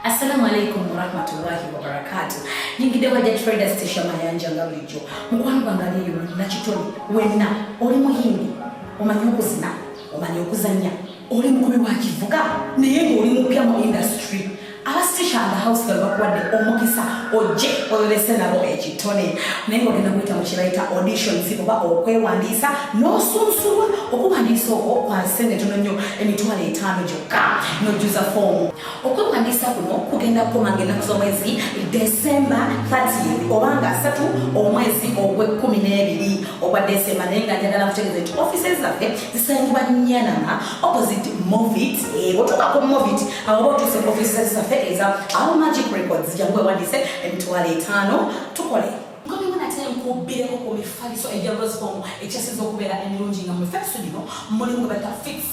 Assalamu alaikum warahmatullahi wabarakatuh. Nyingide waje trader station mayanja ngabulijo. Mukwano bangali yo na kitoni wenna oli muhindi omanyi okuzina omanyi okuzanya oli mukubi wa kivuga naye oli mupya mu industry. Abasisha and house girl bakwadde omukisa oje olese nabo ekitone naye ogenda kwita mu kiraita audition ziboba okwewandiisa n'osunsulwa okuwandiisa okwo kwa sente tono nnyo emitwalo 5 gyokka n'ojuza fomu. Okwewandiisa kuno kugenda kukomanga ennaku z'omwezi December 30 obanga 3 omwezi ogw'e12 ogwa December naye nga njagala kutegeeza nti offices zaffe zisangibwa Nyanama opposite Movit otuukako Movit abo botuuse offices zaffe eza All Magic Records jangwe wandise emitwalo 5 tukole ngobi mwana tempo bileko ku mifaliso ejja Rosebom ekyasiza okubeera emilungi nga mu mifaliso gino mulimu bata fit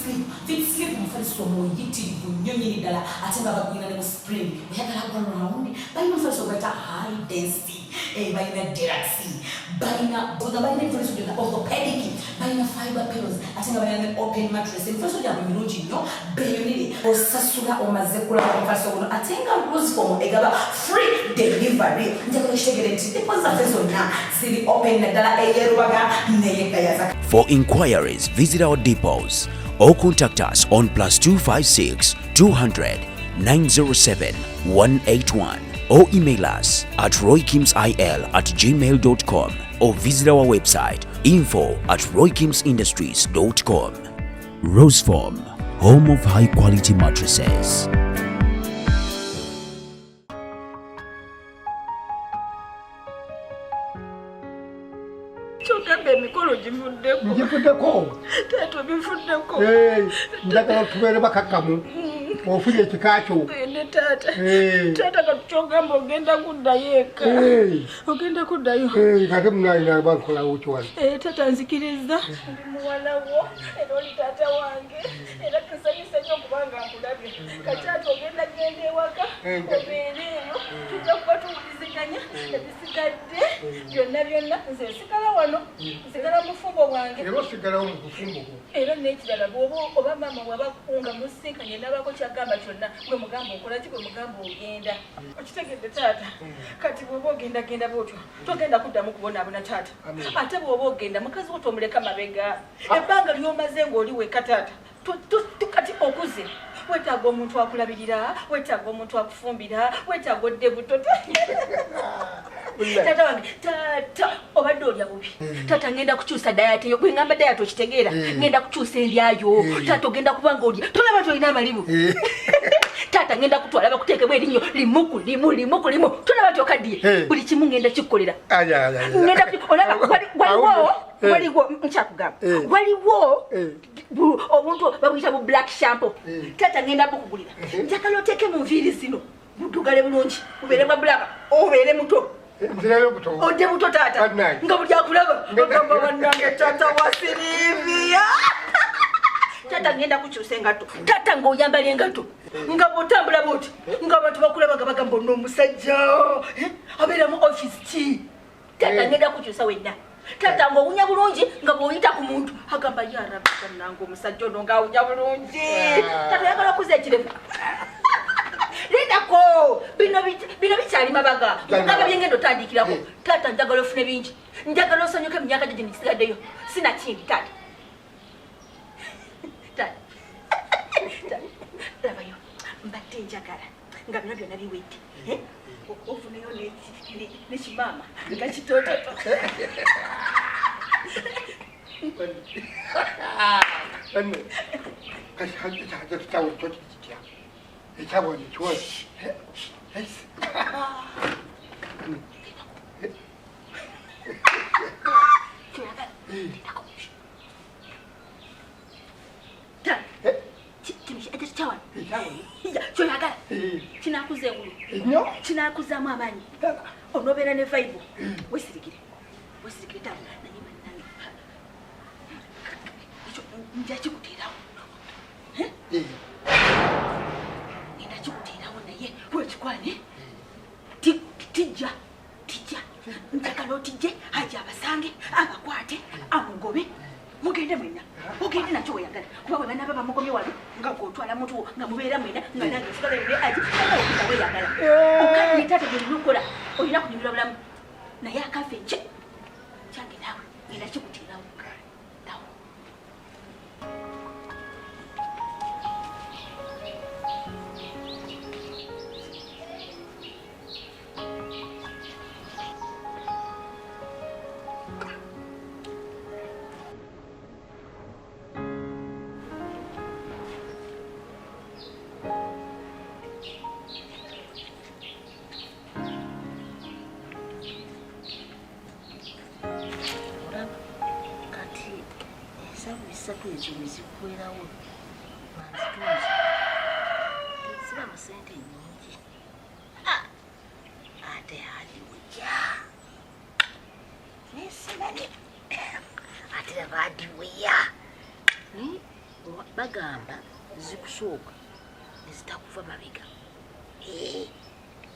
sleep mufaliso muyitirivu nnyo nnyini ddala ate nga bagwina ne mu spring oyagala kwa round balina mufaliso bata high density balina deluxe balina mufaliso gyonna orthopedic balina fiber pillows ate nga balina open mattress mufaliso gyabwe milungi nnyo beeyonere osasula omaze kulaba mufaliso guno ate nga Rosebom egaba free delivery njagala okitegere nti For inquiries, visit our depots or contact us on +256 200 907 181 or email us at roykimsil@gmail.com or visit our website info@roykimsindustries.com. Rosebom, home of high quality mattresses. Njifuddeko tato bifuddeko njagala tubeere bakakkamu ofunye ekikakyo ne tata katukyogamba ogenda kuddayo eka ogenda kuddayo kati munayina bankolawo kiwali tata nzikiriza ndi muwalawo era oli tata wange era tusanyusa nnyo okubanga nkulabye kati ati ogenda genda ewaka obeere eyo tujja kuba tuwuliziganya ebisigadde byonna nze nsigala wano nsigala mufumbo bwange era osigalawo mu bufumbo bwo era n'ekirala bw'oba oba maama bw'abakunga musinkanye n'abako kyagamba kyonna gwe mugamba okolaki gwe mugamba ogenda okitegedde taata kati bw'oba ogenda bwotyo togenda kuddamu kubonaabona taata ate bw'oba ogenda mukazi wo tomuleka mabega ebbanga ly'omaze ng'oli weka taata kati okuze wetaaga omuntu akulabirira wetaaga omuntu akufumbira wetaaga odde buto tata wange tata obadde olya bubi tata ngenda kukyusa dayati yo bwe ngamba dayati okitegeera ngenda kukyusa endyayo tata ogenda kubanga olya tolaba tolina amalibu tata ngenda kutwala bakuteekebwa erinyo limu tolaba tyokaddiye buli kimu ngenda kikukolera waliwo nkyakugamba waliwo obuntu babuyita bu black shampoo tata ngenda bukugulira njagala oteeke mu nviiri zino buddugale bulungi ubeere bwa bulaba obeere muto odde buto tata nga buli akulaba bagamba bannange tata wa Silivia tata ngenda kukyusa engatto tata ng'oyambala engatto nga bw'otambula bwoti nga abantu bakulaba nga bagamba ono omusajja abeera mu office ki tata ngenda kukyusa wenna tata ng'owunya bulungi nga bw'oyita ku muntu agamba yarabika nange omusajja ono ng'awunya bulungi tata yagala okuza ekirevu lindako bino bikyali mabaga ngaba byengenda otandikirako tata njagala ofune bingi njagala osanyuka emyaka gye gyenisigaddeyo sinakindi tata labayo mbadde njagala nga bino byonna biwedde ofuneyo nekimaama nga kitoototo ekyabonye kiwali kyoyagala kinakuza engulu kinakuzaamu amaanyi onobeera ne vaibu wesirikire tata naye bannange ekyo nja kikuteerawo ngenda kikuteerawo naye wekikwane tijja njagala otijje ajja abasange abakwate amugobe mugende mwenna ogende nakyo weyagala kuba bwe banaaba bamugomye wano nga gotwala muntu nga mubeera musigala mwena nga nange sigala ne aji we yagala okanye tata gye lukola olina kunyumira bulamu naye akafe kye kyange nawe ngenda kikutirawo tawo Kwerawo manzitunzi siba musente nyingi ate hadiweya nesimane ate abadiweya bagamba zikusooka nezitakuva mabega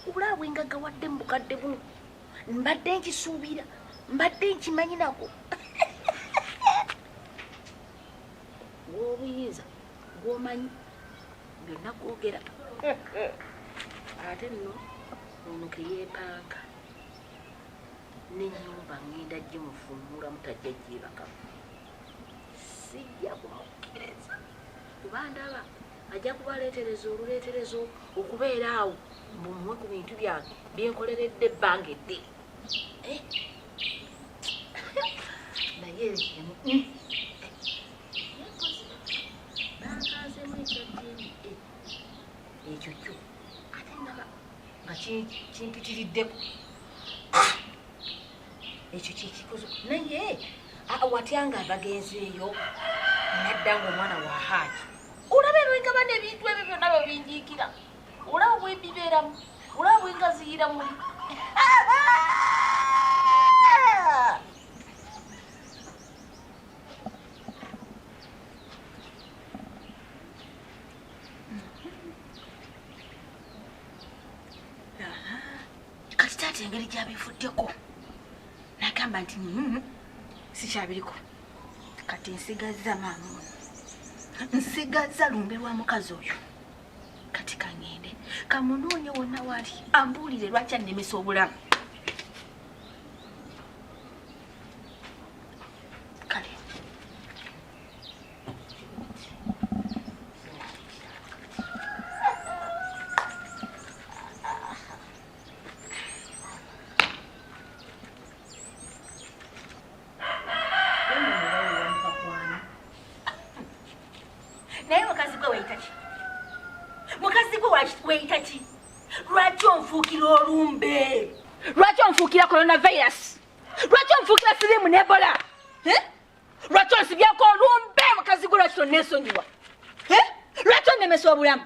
obulaabwe nga gawadde mu bukadde buno mbadde nkisuubira mbadde nkimanyi nako w'obuyinza gw'omanyi byonna gwogera ate nno ono ke yeepanga n'ennyumba ngenda gimufuumuula mutajja gyebakamu sijja kumukkereza kuba ndaba ajja kubaleetereza oluleeterezo okubeera awo mbumuwe ku bintu byange byenkoleredde ebbanga eddene naye ekyo kyo ate ndaba nga kimpitiriddeko ekyo kyekikozo naye watyanga abagenzi eyo nadda ngaomwana wa haaji olaba erwenga bane ebintu ebyo byonna babinjiikira olaba bwebibeeramu olaba bwengaziyira muli engeri gyabifuddeko nagamba nti sikyabiriko kati nsigazza maama nsigazza lumbe lwa mukazi oyo kati kangende kamunoonye wonna wali ambuulire lwaki annemesa obulamu kale lwaki onfuukira olumbe lwaki onfuukira coronavirus lwaki onfuukira sirimu nebola lwaki onsibyeko olumbe mukazi gwe lwaki tonneesonyiwa lwaki onnemesa obulamu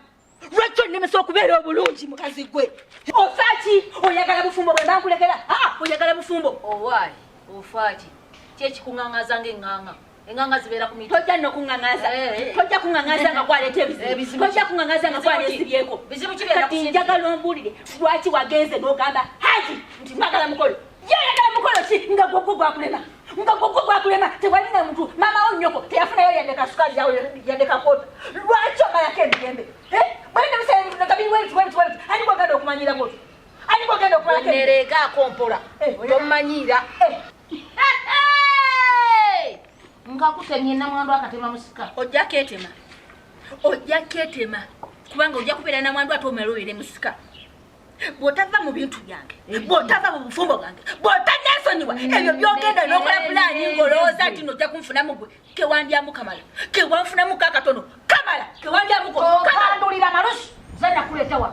lwaki onnemesa okubeera obulungi mukazi gwe ofaaki oyagala bufumbo bwe bankulekera oyagala bufumbo owaayi ofaaki kyekikuŋŋaŋaza ng'eŋŋaŋa enganga zibeera ku miti tojja nokuŋŋaŋaza tojja kuŋŋaŋaza nga kwaleeta ebizibu tojja kuŋŋaŋaza nga kwaleesibyeko kati njagala ombuulire lwaki wagenze n'ogamba haji nti mwagala mukolo ye oyagala mukolo ki nga gwogwo gwakulema tewalina muntu maama wo nnyoko teyafunayo yandeka sukazi yawe yandeka kota lwaki omalako emirembe bwalina bisaabiriweliti ani gwogenda okumanyira goti ani gwogenda okumalako nerega akompola omanyiira nkakutemye namwandu akatema musika ojja ketema kubanga ojja kubeera namwandu ate omera obeere musika bw'otava mu bintu byange bw'otava mu bufumbo bwange bw'otanneesonyiwa ebyo byogenda n'okola pulaani ng'olowooza nti nojja kunfunamu gwe kewandyamu kamala kewanfunamu kakatono kamala kewandyamuko okandulira malusi ze nakuleeta wa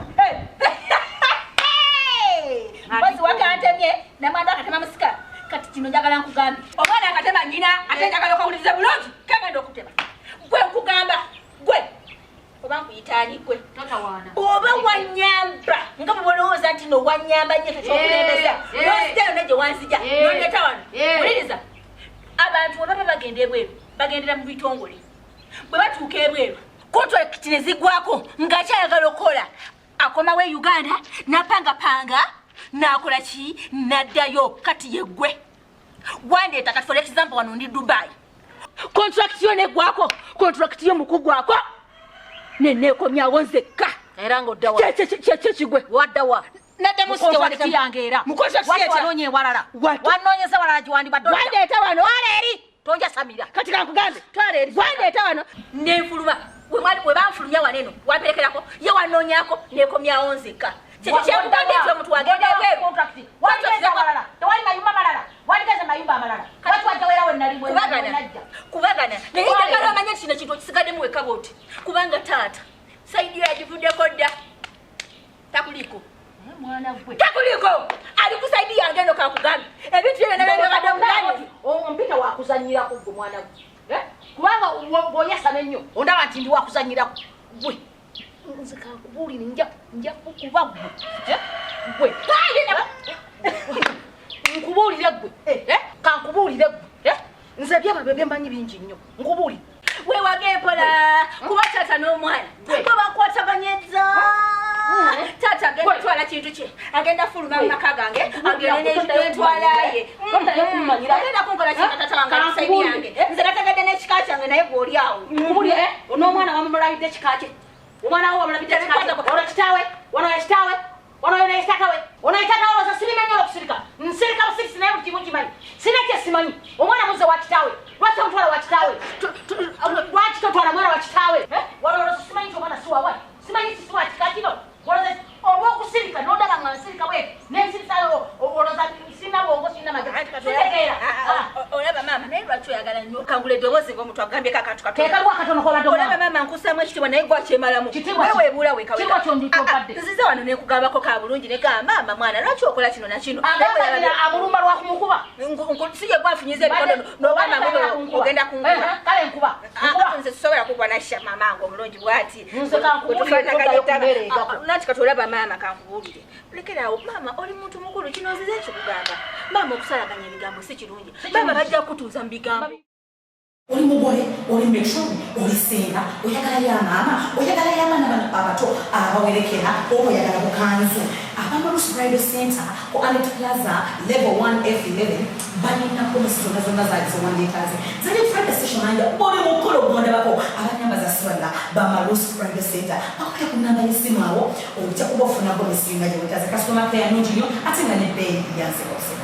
mpozi wakantemye namwandu akatema musika kati kino njagala nkugambe omwana akatema nnyina ate njagala okawuliriza bulungi kagenda okutema gwe nkugamba gwe oba nkuyitaani gwe oba wanyamba nga bwolowooza nti nowanyamba nnyo tekyokulembeza nositayo negye wanzija nondeeta wano wuliriza abantu we baba bagenda ebweru bagendera mu bitongole bwe batuuka ebweru kontrakiti ne ziggwako ng'akyayagala okukola akomawo e Uganda napangapanga nakola ki naddayo kati yeggwe wandeeta kati for example wano ndi Dubai contract yo neggwako contract yo mukugwako nenekomyawo nzekka era ng'oddawa kyekigwe waddawa nadde musike walikiyangeera wanonye walala wanoonyeza walala giwandibadde wandeeta wano eri tonja samira kati kankugambe twala eri wandeeta wano nenfuluma we banfulumya waneno wamperekerako ye wanoonyako nekomyawo nzekka kyekikugambye nti omuntu wagenda ebweru tewali mayumba malala wandigeze mayumba amalala kati wajjawera kubagana naye njagala omanye nti kino kintu okisigaddemu wekaba oti kubanga taata saidi yagivuddeko dda takuliko ali ku saidi yange eno kankugambe ebintu byenabebibadde omulani ompita wakuzanyirako gwe mwana gwe kubanga bw'oyasana ennyo ondaba nti ndi wakuzanyirako gwe nze kankubuulire nja kukuba gwe nkubuulire gwe kankubuulire gwe nze byaba byemmanyi bingi nnyo nkubuulire wewage mpola kuba taata n'omwana bwe bakwataganyezza taata agenda twala kintu kye agenda fuluma mu maka gange agenda nentwalaye agenda kunkola kintu taata wange alisaidi yange nze nategadde n'ekika kyange naye gw'oli awo nkubuulire n'omwana wamumulabidde ekika kye omwana wo wamulabidde ekika kye olwo kitaawe wano yekitaawe wano yona yitakawe ono yitakawe oza sirime nnyo okusirika nsirika busirisi naye buli kimu kimanyi sina kyesimanyi omwana muze wa kitaawe lwaki omutwala wa kitaawe lwaki totwala mwana wa kitaawe waloloza simanyi nti omwana siwawa simanyi sisi wa kika kino oloza olw'okusirika n'ondaba nga nsirika bwe n'ensirisa oloza sina bwongo sina magazitegeera olaba maama naye lwaki oyagala nnyo kangula eddoboozi ng'omuntu agambyeko akantu kekaliwo akatono kobadde olaba maama nkusaamu ekitiibwa naye gwakyemalamu weweebuula nzize wano nekugambako ka bulungi negamba maama mwana lwaki okola kino nakino amulumba lwakumukuba sije gwafunyiza ebikono nobama ogenda kunkuba kale nkuba nze sisobola kukuba nasha mamange omulungi bwati nati kati olaba maama kankubuulire lekeraawo maama oli muntu mukulu kino nzize ekikugamba maama okusalaganya ebigambo si kirungi maama bajja kutuuza mu bigambo oli mugole oli metroni oli senga oyagala ya maama oyagala ya maana bano abato abawerekera oba oyagala bukanzu abamalusi bridal center ku Anet Plaza level 1F11 balina komisi zonna zaali zowandikaze zali bridal station anja oli mukolo gwondabako abanyamba za swala bamalusi bridal center bakwata ku namba y'essimu awo ojja kuba ofuna komisi nga gyewetaze kasitoma care nungi nnyo ate nga n'ebbeeyi yansekose